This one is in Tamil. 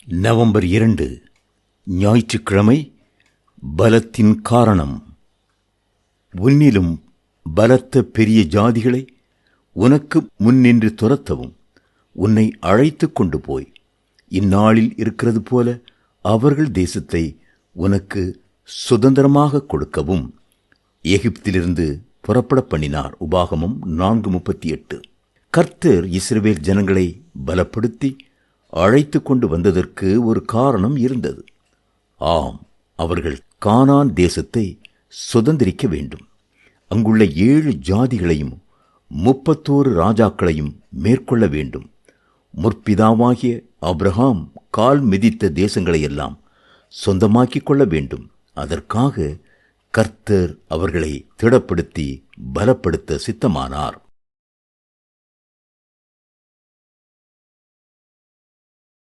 நவம்பர் 2 ஞாயிற்றுக்கிழமை. பலத்தின் காரணம். உன்னிலும் பலத்த பெரிய ஜாதிகளை உனக்கு முன்னின்று துரத்தவும் உன்னை அழைத்து கொண்டு போய் இந்நாளில் இருக்கிறது போல அவர்கள் தேசத்தை உனக்கு சுதந்திரமாக கொடுக்கவும் எகிப்திலிருந்து புறப்பட பண்ணினார். உபாகமம் 4:38. கர்த்தர் இஸ்ரவேல் ஜனங்களை பலப்படுத்தி அழைத்து கொண்டு வந்ததற்கு ஒரு காரணம் இருந்தது. ஆம், அவர்கள் கானான் தேசத்தை சுதந்திரிக்க வேண்டும். அங்குள்ள 7 ஜாதிகளையும் 31 ராஜாக்களையும் மேற்கொள்ள வேண்டும். முற்பிதாவாகிய ஆபிரகாம் கால் மிதித்த தேசங்களையெல்லாம் சொந்தமாக்கிக் கொள்ள வேண்டும். அதற்காக கர்த்தர் அவர்களை திடப்படுத்தி பலப்படுத்த சித்தமானார்.